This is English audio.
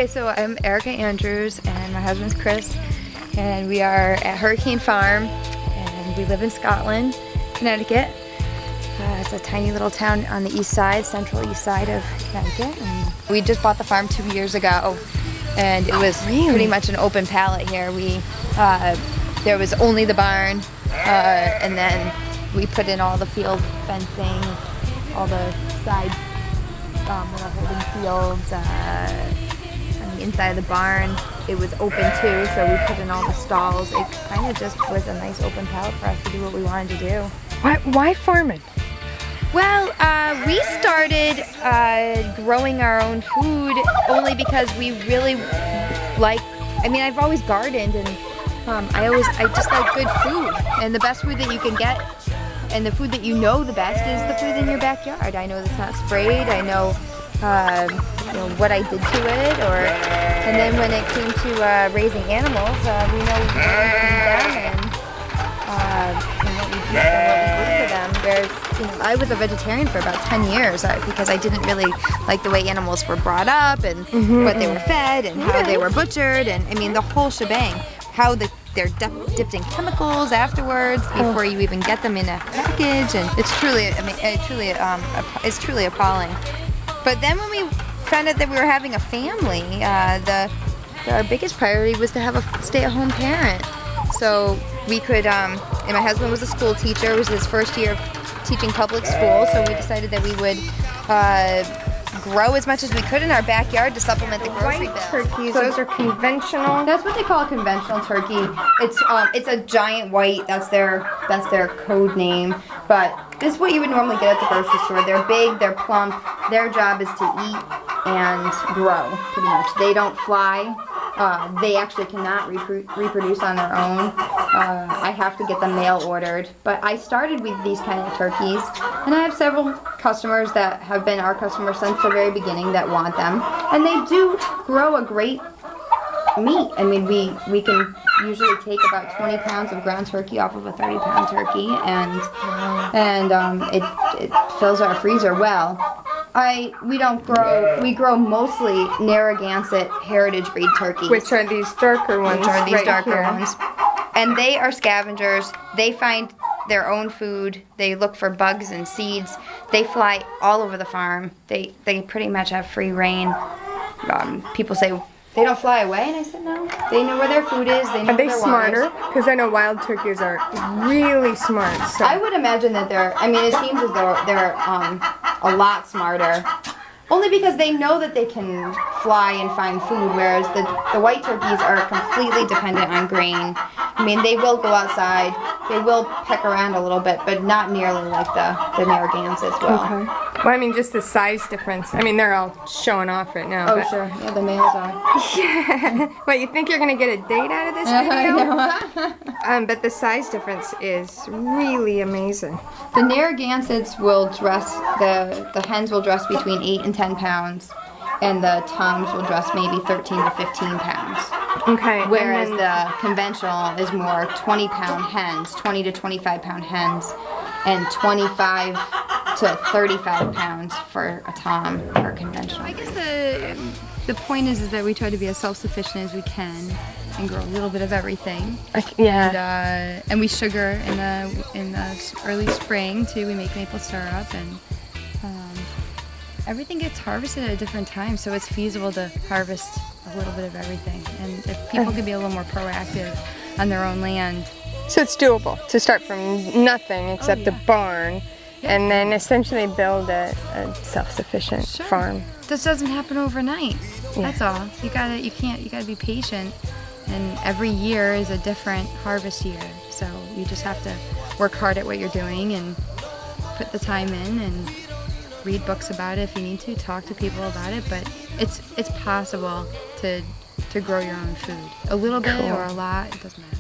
Okay, so I'm Erica Andrews and my husband's Chris, and we are at Hurricane Farm, and we live in Scotland, Connecticut. It's a tiny little town on the east side, central east side of Connecticut. And we just bought the farm 2 years ago, and it was pretty much an open palette here. There was only the barn, and then we put in all the field fencing, all the side little holding fields. On the inside of the barn, it was open too, so we put in all the stalls. It kind of just was a nice open palette for us to do what we wanted to do. Why farming? Well, we started growing our own food only because we really like, I mean, I've always gardened, and I just like good food, and the best food that you can get, and the food that you know the best is the food in your backyard. I know it's not sprayed, I know, you know what I did to it, and then when it came to raising animals, we know what we feed them, and what we do for them. I was a vegetarian for about 10 years because I didn't really like the way animals were brought up, and what they were fed, and how they were butchered, and I mean the whole shebang. How they're dipped in chemicals afterwards before you even get them in a package, and it's truly, I mean, it's truly appalling. But then when we found out that we were having a family, our biggest priority was to have a stay-at-home parent. So we could, and my husband was a school teacher. It was his first year of teaching public school, so we decided that we would grow as much as we could in our backyard to supplement the grocery bill. Turkeys, those are conventional. That's what they call a conventional turkey. It's a giant white. That's their code name. But this is what you would normally get at the grocery store. They're big, they're plump. Their job is to eat and grow, pretty much. They don't fly. They actually cannot reproduce on their own. I have to get them mail ordered. But I started with these kind of turkeys, and I have several customers that have been our customers since the very beginning that want them. And they do grow a great meat. I mean, we can usually take about 20 pounds of ground turkey off of a 30-pound turkey, and it fills our freezer well. We grow mostly Narragansett heritage breed turkeys. Which are these darker ones. Ones. And they are scavengers. They find their own food. They look for bugs and seeds. They fly all over the farm. They pretty much have free reign. People say they don't fly away, and I said no. They know where their food is. They know. Are they smarter? Because I know wild turkeys are really smart. So. I would imagine that I mean, it seems as though they're a lot smarter. Only because they know that they can fly and find food, whereas the white turkeys are completely dependent on grain. I mean, they will go outside, they will peck around a little bit, but not nearly like the Narragansetts will. Okay. Well, I mean, just the size difference. I mean, they're all showing off right now. Oh, but... sure. Yeah, the males are. Yeah. Well, you think you're going to get a date out of this video? I know. But the size difference is really amazing. The Narragansetts will dress, the hens will dress between 8 and 10 pounds, and the toms will dress maybe 13 to 15 pounds. Okay. Whereas the conventional is more 20-pound hens, 20 to 25-pound hens, and 25 to 35 pounds for a tom or conventional. I guess the point is that we try to be as self-sufficient as we can and grow a little bit of everything. Yeah. And we sugar in the early spring too. We make maple syrup, and everything gets harvested at a different time, so it's feasible to harvest a little bit of everything. And if people could be a little more proactive on their own land. So it's doable to start from nothing except the barn, and then essentially build a self-sufficient farm. This doesn't happen overnight. That's all. You gotta be patient, and every year is a different harvest year. So you just have to work hard at what you're doing and put the time in, and read books about it if you need to, talk to people about it, but it's possible to grow your own food. A little bit or a lot, it doesn't matter.